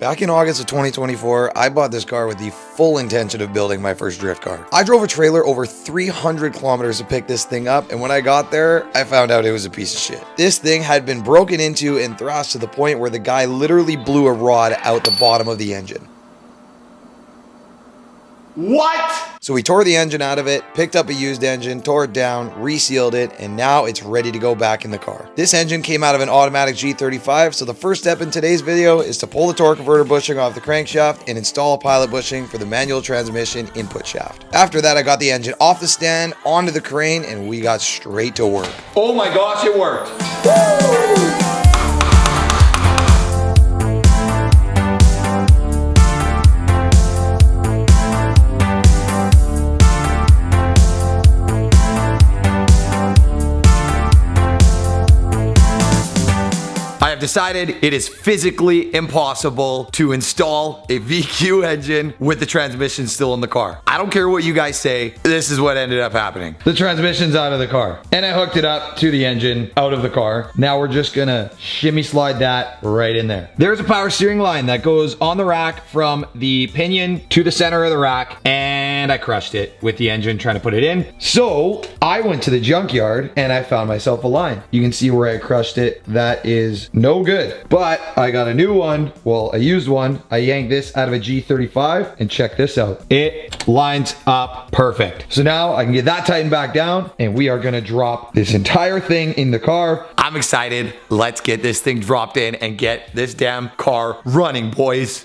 Back in August of 2024, I bought this car with the full intention of building my first drift car. I drove a trailer over 300 kilometers to pick this thing up, and when I got there, I found out it was a piece of shit. This thing had been broken into and thrashed to the point where the guy literally blew a rod out the bottom of the engine. What? So we tore the engine out of it, picked up a used engine, tore it down, resealed it, and now it's ready to go back in the car. This engine came out of an automatic G35, so the first step in today's video is to pull the torque converter bushing off the crankshaft and install a pilot bushing for the manual transmission input shaft. After that, I got the engine off the stand, onto the crane, and we got straight to work. Oh my gosh, it worked. Woo! I have decided it is physically impossible to install a VQ engine with the transmission still in the car. I don't care what you guys say, this is what ended up happening. The transmission's out of the car, and I hooked it up to the engine out of the car. Now we're just gonna shimmy slide that right in there. There's a power steering line that goes on the rack from the pinion to the center of the rack, and I crushed it with the engine trying to put it in. So I went to the junkyard and I found myself a line. You can see where I crushed it. That is no good, but I got a new one. Well, a used one. I yanked this out of a G35 and check this out. It lines up perfect. So now I can get that tightened back down and we are gonna drop this entire thing in the car. I'm excited. Let's get this thing dropped in and get this damn car running, boys.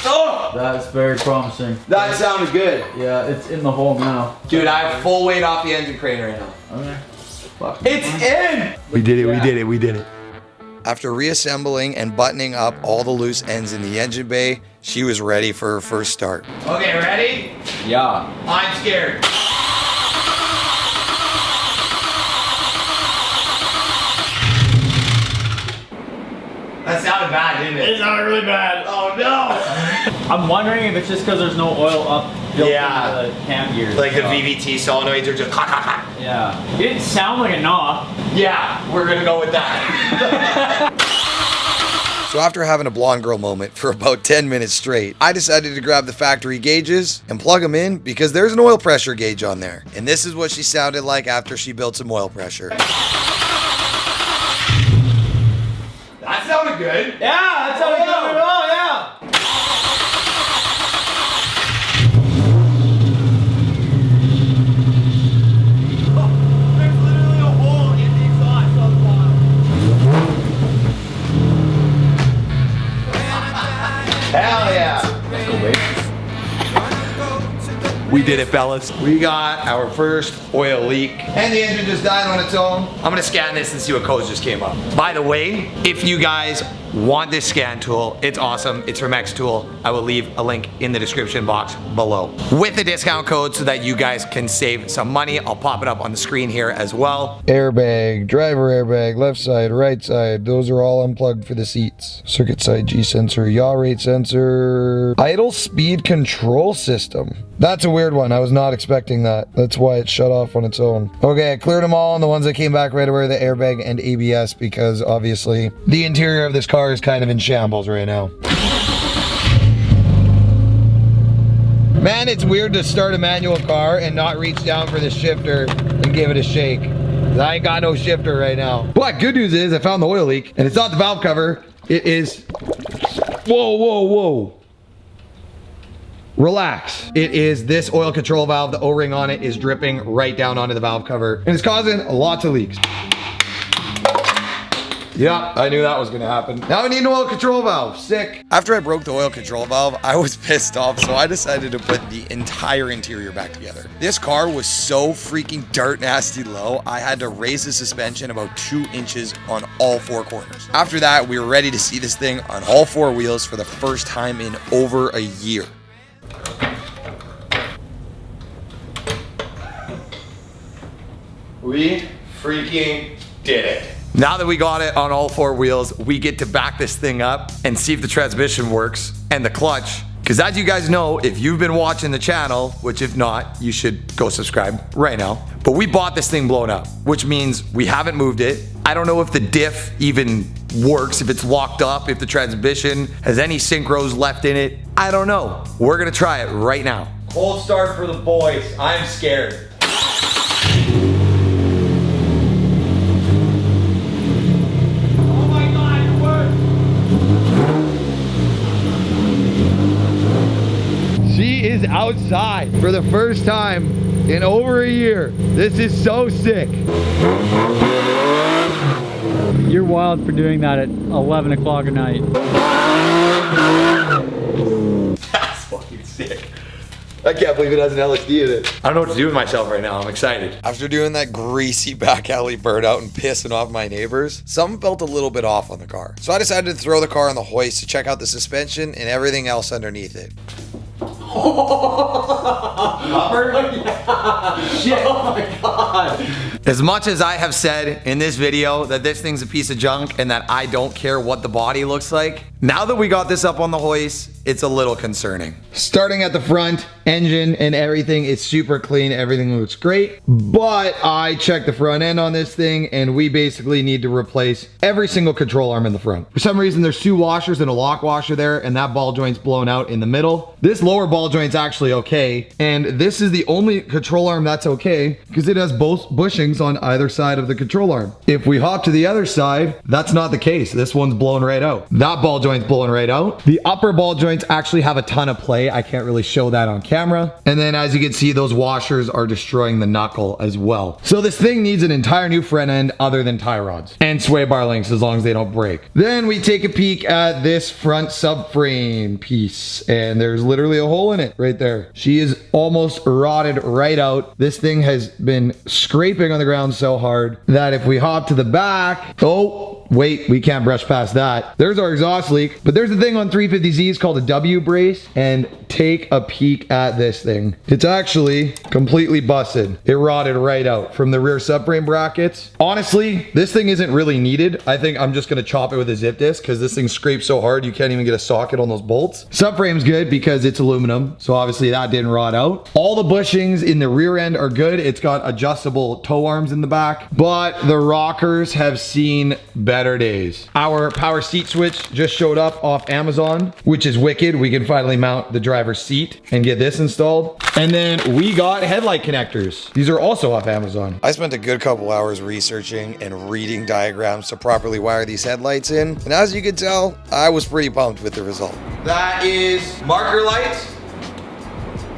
Oh! That's very promising. That sounded good. Yeah, it's in the hole now. Dude, I have full weight off the engine crane right now. Okay. It's in! We did it, we did it, we did it. After reassembling and buttoning up all the loose ends in the engine bay, she was ready for her first start. Okay, ready? Yeah. I'm scared. That sounded bad, didn't it? It sounded really bad. Oh no! I'm wondering if it's just because there's no oil up built Yeah. into the cam gears. Like the VVT solenoids are just Yeah. It didn't sound like a knock. Yeah, we're gonna go with that. So after having a blonde girl moment for about 10 minutes straight, I decided to grab the factory gauges and plug them in because there's an oil pressure gauge on there. And this is what she sounded like after she built some oil pressure. That sounded good. Yeah, that's how we do it all, yeah. There's literally a hole in the exhaust on the bottom. Hell yeah. Let's go, babe. We did it, fellas. We got our first oil leak. And the engine just died on its own. I'm gonna scan this and see what codes just came up. By the way, if you guys want this scan tool, it's awesome. It's from X-Tool. I will leave a link in the description box below. With the discount code so that you guys can save some money. I'll pop it up on the screen here as well. Airbag, driver airbag, left side, right side, those are all unplugged for the seats. Circuit side G sensor, yaw rate sensor, idle speed control system. That's a weird one. I was not expecting that. That's why it shut off on its own. Okay, I cleared them all, and the ones that came back right away were the airbag and ABS because obviously the interior of this car is kind of in shambles right now. Man, it's weird to start a manual car and not reach down for the shifter and give it a shake. I ain't got no shifter right now. But good news is I found the oil leak, and it's not the valve cover. It is... Whoa, whoa, whoa. Relax. It is this oil control valve. The O-ring on it is dripping right down onto the valve cover, and it's causing lots of leaks. Yeah, I knew that was gonna happen. Now we need an oil control valve. Sick. After I broke the oil control valve, I was pissed off, so I decided to put the entire interior back together. This car was so freaking dirt nasty low, I had to raise the suspension about 2 inches on all 4 corners. After that, we were ready to see this thing on all 4 wheels for the first time in over a year. We freaking did it. Now that we got it on all 4 wheels, we get to back this thing up and see if the transmission works and the clutch, Because as you guys know, if you've been watching the channel, which if not, you should go subscribe right now. But we bought this thing blown up, which means we haven't moved it. I don't know if the diff even works, if it's locked up, if the transmission has any synchros left in it. I don't know. We're gonna try it right now. Cold start for the boys. I'm scared. She is outside for the first time in over a year. This is so sick. You're wild for doing that at 11 o'clock at night. That's fucking sick. I can't believe it has an LSD in it. I don't know what to do with myself right now. I'm excited. After doing that greasy back alley burnout and pissing off my neighbors, something felt a little bit off on the car. So I decided to throw the car on the hoist to check out the suspension and everything else underneath it. Shit. Oh my god. As much as I have said in this video that this thing's a piece of junk and that I don't care what the body looks like, now that we got this up on the hoist, it's a little concerning. Starting at the front, engine and everything is super clean. Everything looks great. But I checked the front end on this thing and we basically need to replace every single control arm in the front. For some reason, there's two washers and a lock washer there and that ball joint's blown out in the middle. This lower ball joint's actually okay. And this is the only control arm that's okay because it has both bushings on either side of the control arm. If we hop to the other side, that's not the case. This one's blown right out. That ball joint's blown right out. The upper ball joints actually have a ton of play. I can't really show that on camera. And then as you can see, those washers are destroying the knuckle as well. So this thing needs an entire new front end other than tie rods and sway bar links as long as they don't break. Then we take a peek at this front subframe piece and there's literally a hole in it right there. She is almost rotted right out. This thing has been scraping on the ground so hard that if we hop to the back, oh, wait, we can't brush past that. There's our exhaust leak, but there's a thing on 350Zs called a W brace, and take a peek at this thing. It's actually completely busted. It rotted right out from the rear subframe brackets. Honestly, this thing isn't really needed. I think I'm just gonna chop it with a zip disc because this thing scrapes so hard you can't even get a socket on those bolts. Subframe's good because it's aluminum, so obviously that didn't rot out. All the bushings in the rear end are good. It's got adjustable tow arms in the back, but the rockers have seen better days. Our power seat switch just showed up off Amazon, which is wicked. We can finally mount the driver's seat and get this installed. And then we got headlight connectors. These are also off Amazon. I spent a good couple hours researching and reading diagrams to properly wire these headlights in. And as you can tell, I was pretty pumped with the result. That is marker lights,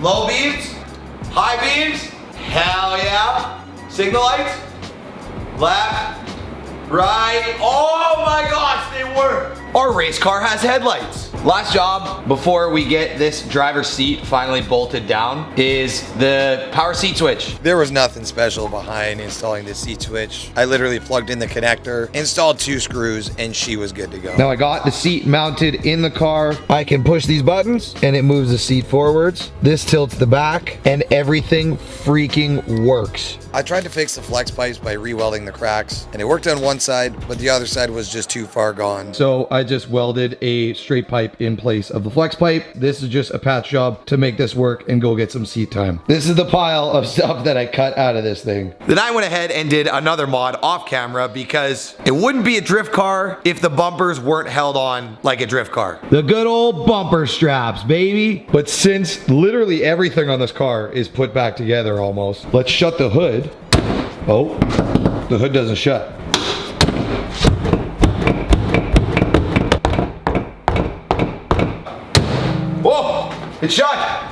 low beams, high beams, hell yeah. Signal lights, left, right. Oh my gosh, they work. Our race car has headlights. Last job before we get this driver's seat finally bolted down is the power seat switch. There was nothing special behind installing the seat switch. I literally plugged in the connector, installed 2 screws, and she was good to go. Now I got the seat mounted in the car. I can push these buttons and it moves the seat forwards. This tilts the back and everything freaking works. I tried to fix the flex pipes by re-welding the cracks and it worked on one side, but the other side was just too far gone. So I just welded a straight pipe in place of the flex pipe. This is just a patch job to make this work and go get some seat time. This is the pile of stuff that I cut out of this thing. Then I went ahead and did another mod off camera because it wouldn't be a drift car if the bumpers weren't held on like a drift car. The good old bumper straps, baby. But since literally everything on this car is put back together almost, let's shut the hood. Oh, the hood doesn't shut. Whoa, it's shut.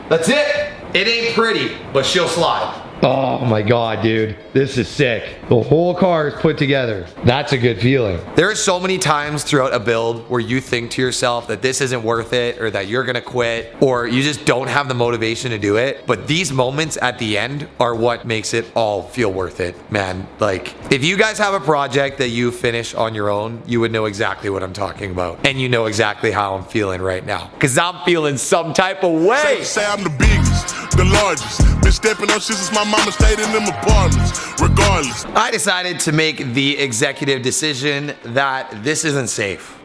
That's it. It ain't pretty, but she'll slide. Oh my God, dude. This is sick. The whole car is put together. That's a good feeling. There are so many times throughout a build where you think to yourself that this isn't worth it or that you're gonna quit or you just don't have the motivation to do it. But these moments at the end are what makes it all feel worth it, man. Like, if you guys have a project that you finish on your own, you would know exactly what I'm talking about. And you know exactly how I'm feeling right now. Cause I'm feeling some type of way. Say I'm the biggest, the largest. Been stepping on shit since my mama stayed in them apartments. Regardless. I decided to make the executive decision that this isn't safe.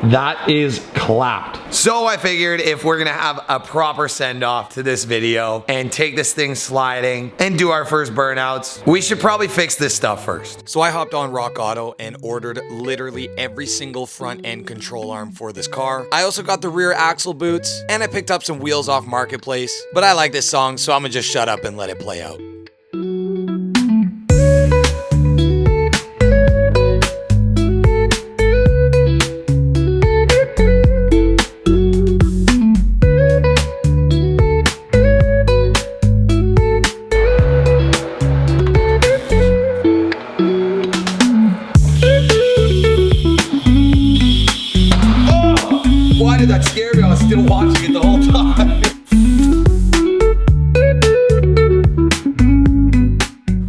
That is clapped. So I figured if we're gonna have a proper send-off to this video and take this thing sliding and do our first burnouts, we should probably fix this stuff first. So I hopped on Rock Auto and ordered literally every single front end control arm for this car. I also got the rear axle boots, and I picked up some wheels off Marketplace. But I like this song, so I'm gonna just shut up and let it play out. Why did that scare me? I was still watching it the whole time.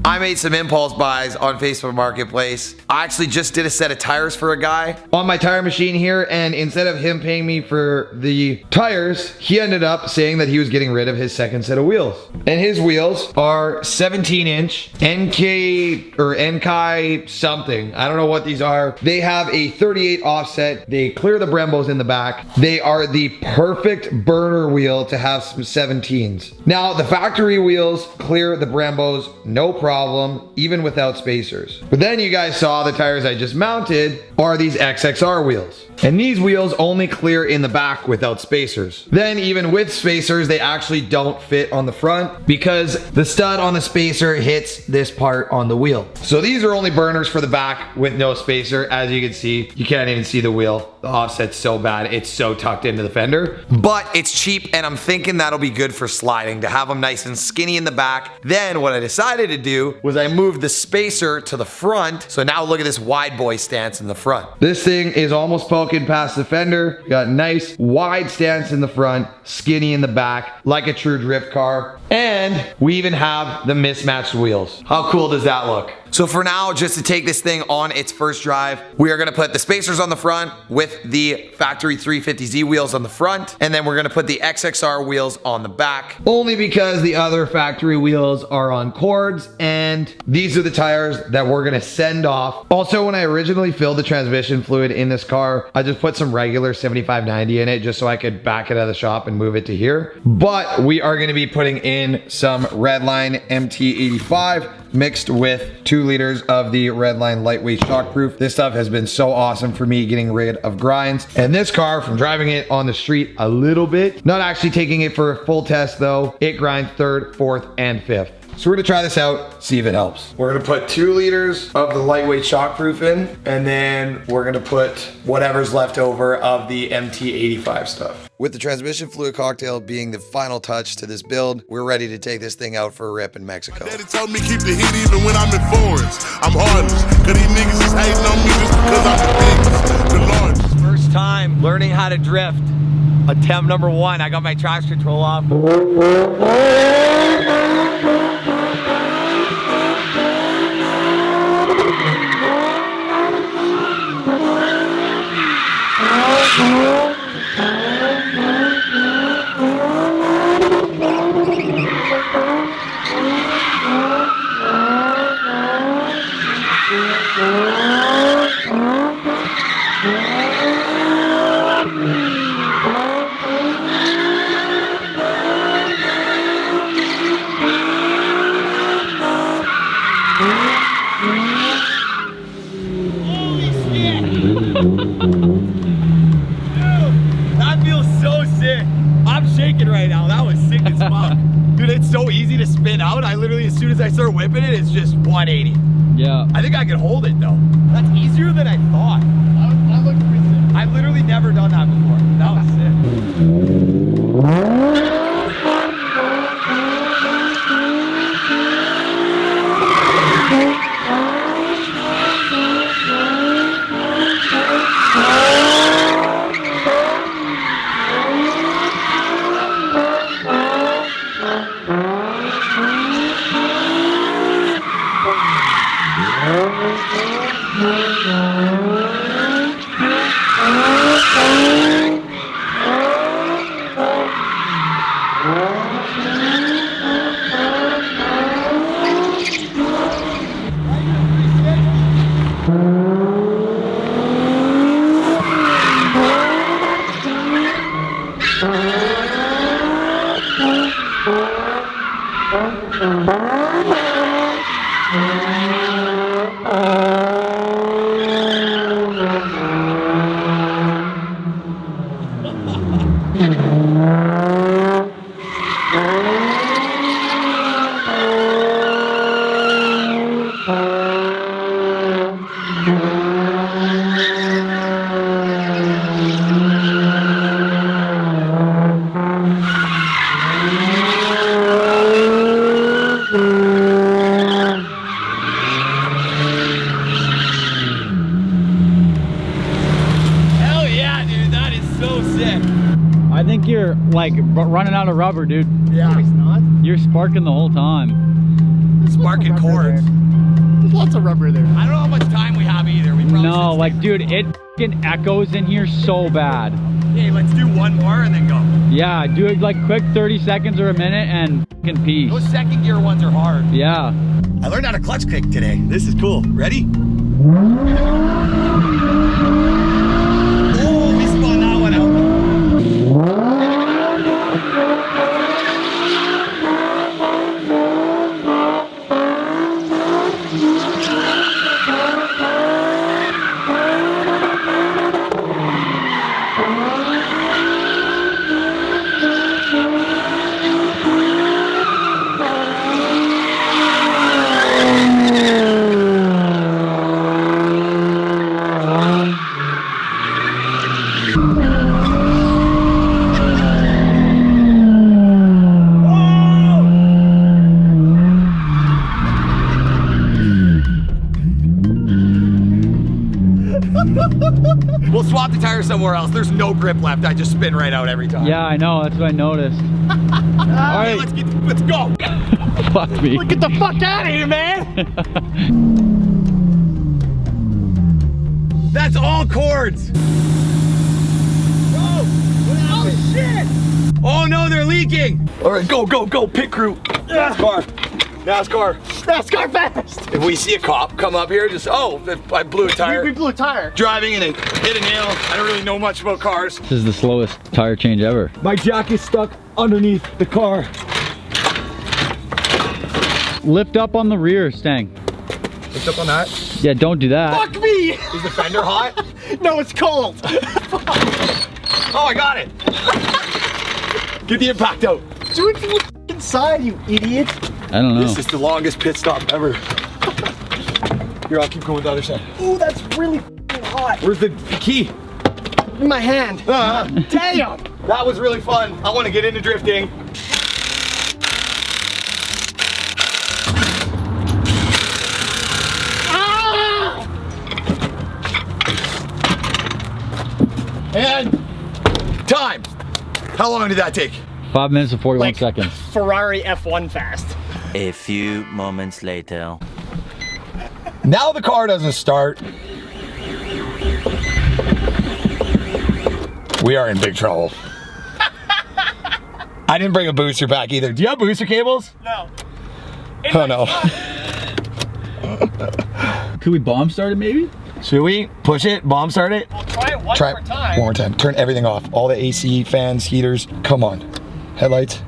I made some impulse buys on Facebook Marketplace. I actually just did a set of tires for a guy on my tire machine here, and instead of him paying me for the tires, he ended up saying that he was getting rid of his second set of wheels. And his wheels are 17-inch NK or NKI something. I don't know what these are. They have a 38 offset. They clear the Brembos in the back. They are the perfect burner wheel to have some 17s. Now, the factory wheels clear the Brembos, no problem, even without spacers. But then you guys saw the tires I just mounted are these XXR wheels. And these wheels only clear in the back without spacers. Then even with spacers, they actually don't fit on the front because the stud on the spacer hits this part on the wheel. So these are only burners for the back with no spacer. As you can see, you can't even see the wheel. The offset's so bad, it's so tucked into the fender. But it's cheap, and I'm thinking that'll be good for sliding, to have them nice and skinny in the back. Then what I decided to do was I moved the spacer to the front. So now look at this wide boy stance in the front. This thing is almost poking past the fender. Got nice wide stance in the front, skinny in the back, like a true drift car. And we even have the mismatched wheels. How cool does that look? So for now, just to take this thing on its first drive, we are gonna put the spacers on the front with the factory 350Z wheels on the front, and then we're gonna put the XXR wheels on the back. Only because the other factory wheels are on cords, and these are the tires that we're gonna send off. Also, when I originally filled the transmission fluid in this car, I just put some regular 75/90 in it just so I could back it out of the shop and move it to here. But we are gonna be putting in some Redline MT85 mixed with 2 liters of the Redline lightweight shockproof. This stuff has been so awesome for me getting rid of grinds. And this car, from driving it on the street a little bit, not actually taking it for a full test though, it grinds 3rd, 4th, and 5th. So we're gonna try this out, see if it helps. We're gonna put 2 liters of the lightweight shockproof in, and then we're gonna put whatever's left over of the MT85 stuff. With the transmission fluid cocktail being the final touch to this build, we're ready to take this thing out for a rip in Mexico. Daddy told me keep the heat even when I'm in foreigns. I'm heartless, cause these niggas is hating on me just because I'm the biggest, the largest. First time learning how to drift. Attempt number 1. I got my traction control off. Right now, that was sick as fuck. Dude, it's so easy to spin out. I literally, as soon as I start whipping it, it's just 180. Yeah. I think I can hold it though. That's easier than I thought. That looked pretty sick. I've literally never done that before. That was sick. Hell yeah, dude, that is so sick. I think you're like running out of rubber, dude. Yeah. It's not. You're sparking the whole time. Sparking cords. There's lots of rubber there. I don't know how much time we have either. We probably No, should like, dude, it fucking echoes in here so bad. Hey, let's do one more and then go. Yeah, do it like quick 30 seconds or a minute and fucking peace. Those second gear ones are hard. Yeah. I learned how to clutch kick today. This is cool. Ready? Oh, we spun that one out. We'll swap the tire somewhere else. There's no grip left. I just spin right out every time. Yeah, I know. That's what I noticed. All Hey, right. let's go. Fuck me. Get the fuck out of here, man! That's all cords. Oh shit! Oh no, they're leaking. All right, go, go, go, pit crew. NASCAR. NASCAR fast! If we see a cop come up here, just, oh, I blew a tire. We blew a tire. Driving and it hit a nail. I don't really know much about cars. This is the slowest tire change ever. My jack is stuck underneath the car. Lift up on the rear, Stang. Lift up on that. Yeah, don't do that. Fuck me! Is the fender hot? No, it's cold. Oh, I got it. Get the impact out. Do it from the inside, you idiot. I don't know. This is the longest pit stop ever. Here, I'll keep going the other side. Ooh, that's really hot. Where's the key? In my hand. Damn! That was really fun. I want to get into drifting. Ah! And time. How long did that take? 5 minutes and 41 seconds. Ferrari F1 fast. A few moments later. Now the car doesn't start. We are in big trouble. I didn't bring a booster pack either. Do you have booster cables? No. Oh no. Could we bomb start it maybe? Should we push it? Bomb start it? We'll try it one Try more it time. one more time. Turn everything off. All the AC, fans, heaters. Come on. Headlights.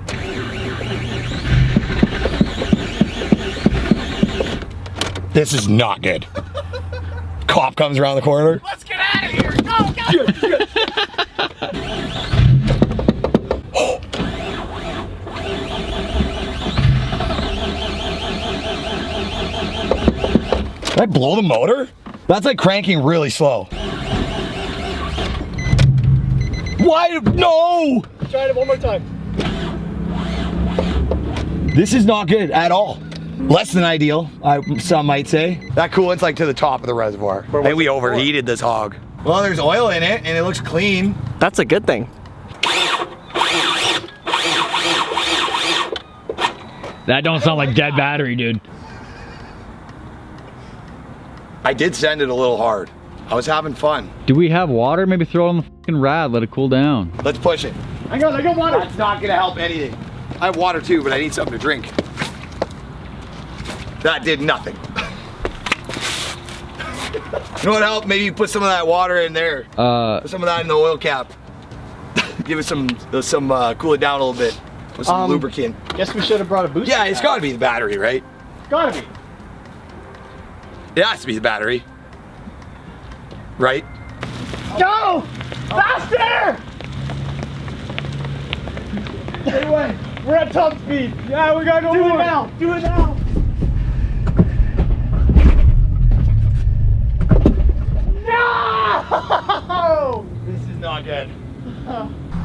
This is not good. Cop comes around the corner. Let's get out of here. Go, go. Did I blow the motor? That's like cranking really slow. Why? No! Try it one more time. This is not good at all. Less than ideal, some might say. That coolant's like to the top of the reservoir. Maybe we overheated this hog. Well, there's oil in it and it looks clean. That's a good thing. That don't sound like dead battery, dude. I did send it a little hard. I was having fun. Do we have water? Maybe throw it on the fucking rad, let it cool down. Let's push it. I got water. That's not gonna help anything. I have water too, but I need something to drink. That did nothing. You know what helped? Maybe you put some of that water in there. Put some of that in the oil cap. Give it some cool it down a little bit. Put some lubricant. Guess we should have brought a booster. Yeah, it's gotta be the battery, right? Gotta be. It has to be the battery. Right? Go! Faster! Anyway, we're at top speed. Yeah, we gotta go more. Do it now. Do it now. No! This is not good.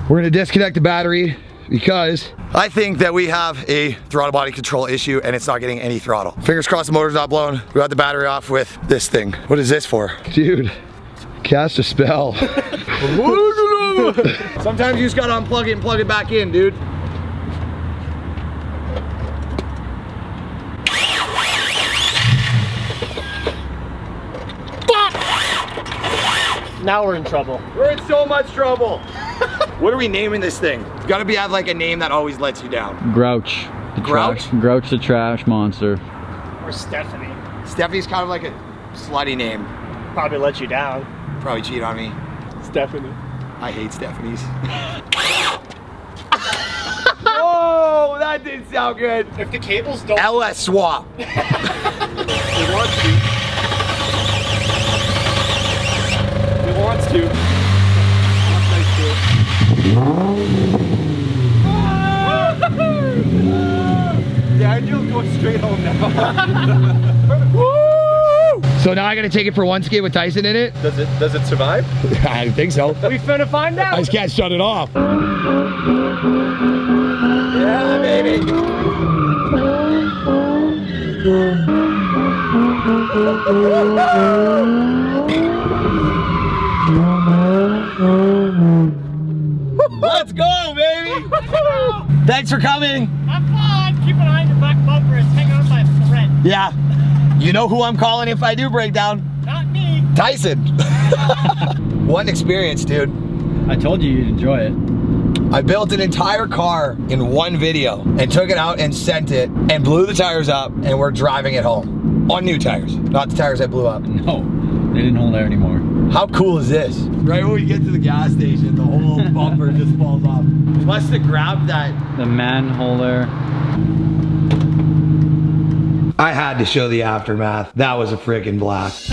We're gonna disconnect the battery because I think that we have a throttle body control issue and it's not getting any throttle. Fingers crossed the motor's not blown. We got the battery off with this thing. What is this for? dude, cast a spell. Sometimes you just gotta unplug it and plug it back in, dude. Now we're in trouble. We're in so much trouble. What are we naming this thing? It's gotta be have like a name that always lets you down. Grouch. The Grouch? Grouch the trash monster. Or Stephanie. Stephanie's kind of like a slutty name. Probably let you down. Probably cheat on me. Stephanie. I hate Stephanie's. Whoa, that didn't sound good. If the cables don't... LS swap. It wants to. It wants to. Daniel's going straight home now. So now I gotta take it for one skid with Tyson in it? Does it survive? I think so. We finna find out. I just can't shut it off. Yeah, baby. Let's go, baby. Thanks for coming. Have fun. Keep an eye on your back bumper. It's hanging on by a thread. Yeah. You know who I'm calling if I do break down? Not me. Tyson. What an experience, dude. I told you you'd enjoy it. I built an entire car in one video and took it out and sent it and blew the tires up and we're driving it home. On new tires, not the tires I blew up. No, they didn't hold there anymore. How cool is this? Right when we get to the gas station, the whole bumper just falls off. We must have grabbed that. The manhole there. I had to show the aftermath. That was a freaking blast.